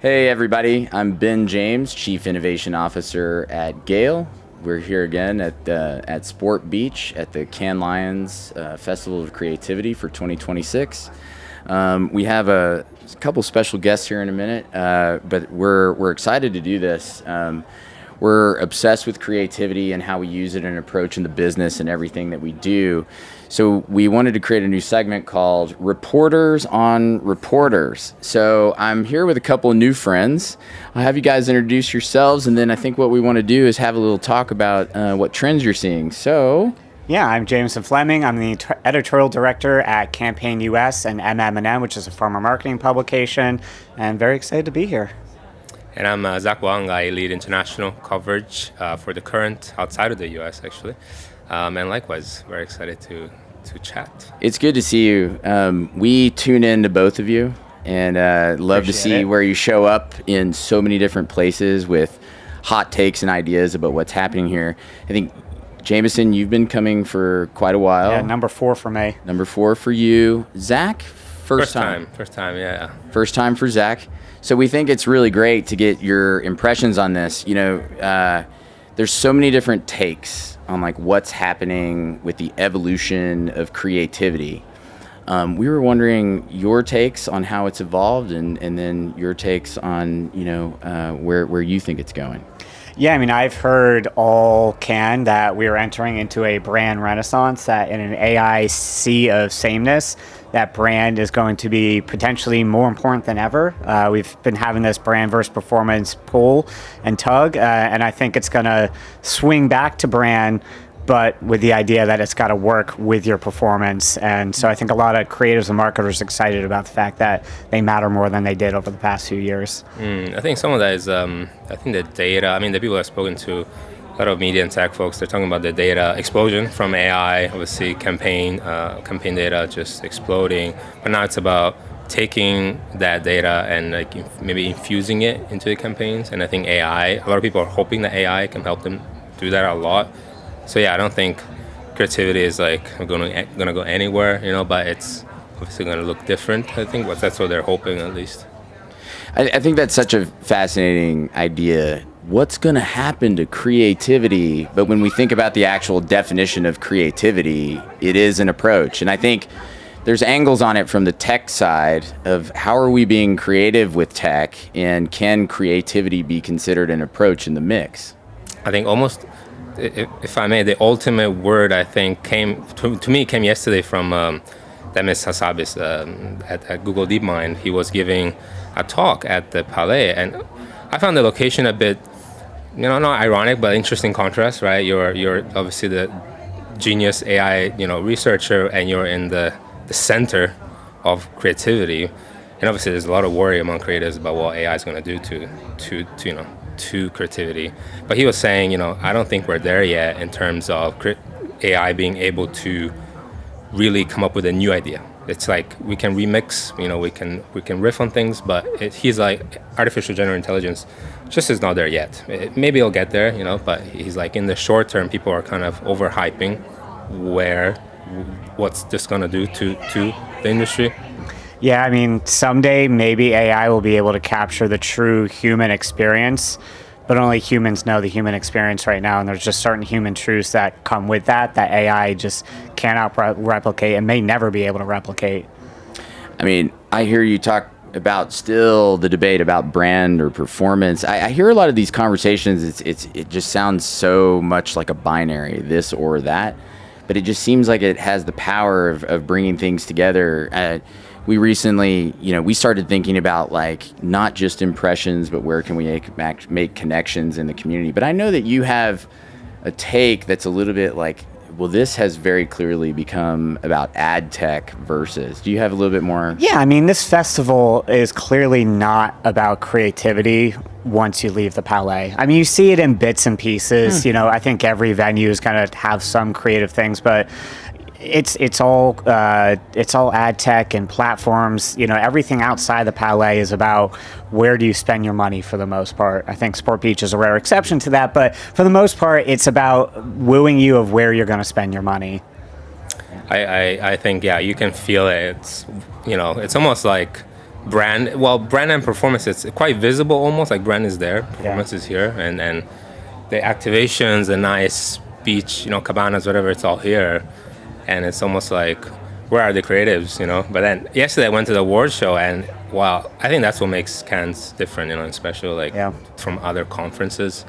Hey everybody, I'm Ben James, Chief Innovation Officer at GALE. We're here again at Sport Beach at the Cannes Lions Festival of Creativity for 2026. We have a couple special guests here in a minute, but we're excited to do this. We're obsessed with creativity and how we use it and approach in the business and everything that we do. So we wanted to create a new segment called Reporters on Reporters. So I'm here with a couple of new friends. I'll have you guys introduce yourselves, and then I think what we want to do is have a little talk about what trends you're seeing. So... Yeah, I'm Jameson Fleming. I'm the editorial director at Campaign US and MM&M, which is a farmer marketing publication, and very excited to be here. And I'm Zac Wang. I lead international coverage for The Current outside of the US, actually. And likewise, very excited to chat. It's good to see you. We tune in to both of you and love to see where you show up in so many different places with hot takes and ideas about what's happening here. I think, Jameson, you've been coming for quite a while. Yeah, number 4 for me. Number 4 for you. Zac, first time. First time, yeah. First time for Zac. So we think it's really great to get your impressions on this. You know, there's so many different takes on like what's happening with the evolution of creativity. We were wondering your takes on how it's evolved, and then your takes on, you know, where you think it's going. Yeah, I mean, I've heard all can that we are entering into a brand renaissance, that in an AI sea of sameness, that brand is going to be potentially more important than ever. We've been having this brand versus performance pull and tug, and I think it's going to swing back to brand, but with the idea that it's got to work with your performance. And so I think a lot of creatives and marketers are excited about the fact that they matter more than they did over the past few years. I think some of that is, I think the data, I mean, the people I've spoken to, a lot of media and tech folks, they're talking about the data explosion from AI, obviously campaign data just exploding. But now it's about taking that data and like maybe infusing it into the campaigns. And I think AI, a lot of people are hoping that AI can help them do that a lot. So yeah, I don't think creativity is like going to go anywhere, you know, but it's obviously going to look different. I think that's what they're hoping, at least. I think that's such a fascinating idea. What's going to happen to creativity? But when we think about the actual definition of creativity, it is an approach. And I think there's angles on it from the tech side of how are we being creative with tech, and can creativity be considered an approach in the mix? I think almost, if I may, the ultimate word I think came yesterday from Demis Hassabis at Google DeepMind. He was giving a talk at the Palais, and I found the location a bit, you know, not ironic, but interesting contrast, right? You're obviously the genius AI, you know, researcher, and you're in the center of creativity. And obviously, there's a lot of worry among creators about what AI is going to do to creativity. But he was saying, you know, I don't think we're there yet in terms of AI being able to really come up with a new idea. It's like we can remix, you know, we can riff on things, but he's like, artificial general intelligence just is not there yet. Maybe it'll get there, you know, but he's like, in the short term, people are kind of overhyping what's this going to do to the industry. Yeah, I mean, someday maybe AI will be able to capture the true human experience, but only humans know the human experience right now, and there's just certain human truths that come with that AI just cannot replicate and may never be able to replicate. I mean, I hear you talk about still the debate about brand or performance. I hear a lot of these conversations, it just sounds so much like a binary, this or that, but it just seems like it has the power of bringing things together. We recently, you know, we started thinking about like not just impressions, but where can we make connections in the community. But I know that you have a take that's a little bit like, well, this has very clearly become about ad tech versus. Do you have a little bit more? Yeah, I mean, this festival is clearly not about creativity once you leave the Palais. I mean, you see it in bits and pieces. You know, I think every venue is going to have some creative things, but it's all ad tech and platforms. You know, everything outside the Palais is about where do you spend your money for the most part. I think Sport Beach is a rare exception to that, but for the most part, it's about wooing you of where you're going to spend your money. I think, yeah, you can feel it. It's, you know, it's almost like brand and performance, it's quite visible, almost like brand is there, performance is here, and the activations, the nice beach, cabanas, whatever, it's all here, and it's almost like, where are the creatives, But then yesterday I went to the award show, and I think that's what makes Cannes different, and special, from other conferences.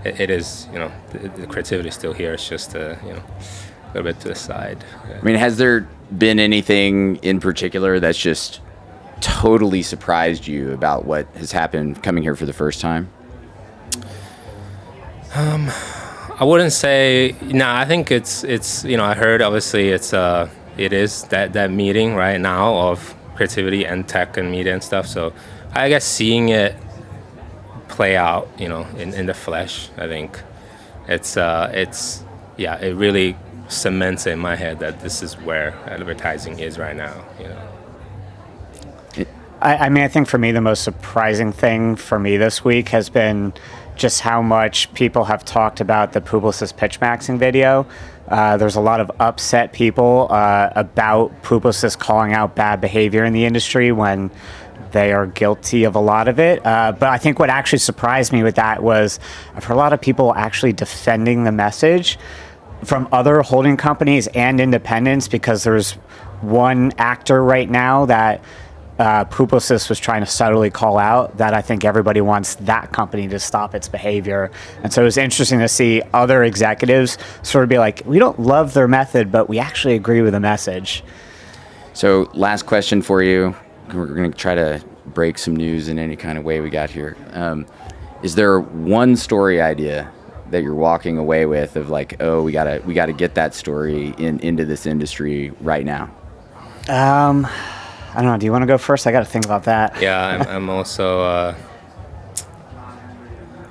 It is, the creativity is still here. It's just, a little bit to the side. Yeah. I mean, has there been anything in particular that's just totally surprised you about what has happened coming here for the first time? I wouldn't say. No, I think it's. I heard obviously it is that meeting right now of creativity and tech and media and stuff. So I guess seeing it play out, in the flesh, I think it really cements in my head that this is where advertising is right now. I mean, I think for me, the most surprising thing for me this week has been just how much people have talked about the Publicis pitch maxing video. There's a lot of upset people about Publicis calling out bad behavior in the industry when they are guilty of a lot of it. But I think what actually surprised me with that was I've heard a lot of people actually defending the message from other holding companies and independents, because there's one actor right now that Publicis was trying to subtly call out that I think everybody wants that company to stop its behavior. And so it was interesting to see other executives sort of be like, we don't love their method, but we actually agree with the message. So last question for you. We're going to try to break some news in any kind of way we got here. Is there one story idea that you're walking away with of like, oh, we gotta get that story into this industry right now? I don't know. Do you want to go first? I got to think about that. Yeah, I'm also.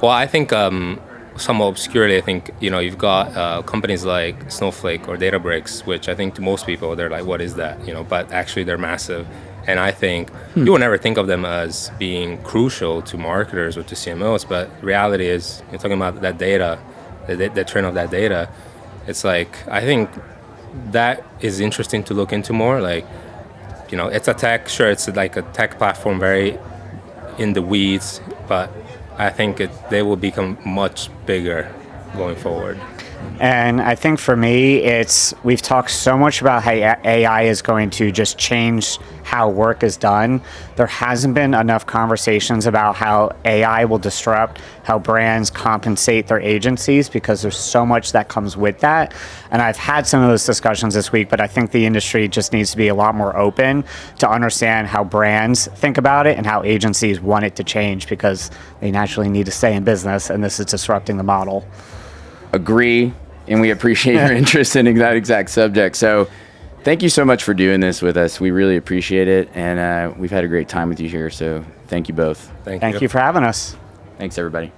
I think somewhat obscurely. I think you've got companies like Snowflake or Databricks, which I think to most people they're like, what is that? But actually they're massive. And I think you will never think of them as being crucial to marketers or to CMOs, but reality is, you're talking about that data, the trend of that data. It's like, I think that is interesting to look into more. Like, it's a tech, sure, it's like a tech platform, very in the weeds, but I think they will become much bigger going forward. And I think for me, we've talked so much about how AI is going to just change how work is done. There hasn't been enough conversations about how AI will disrupt how brands compensate their agencies, because there's so much that comes with that. And I've had some of those discussions this week, but I think the industry just needs to be a lot more open to understand how brands think about it and how agencies want it to change, because they naturally need to stay in business, and this is disrupting the model. Agree, and we appreciate your interest in that exact subject. So thank you so much for doing this with us. We really appreciate it, and we've had a great time with you here, so thank you both. Thank you for having us. Thanks, everybody.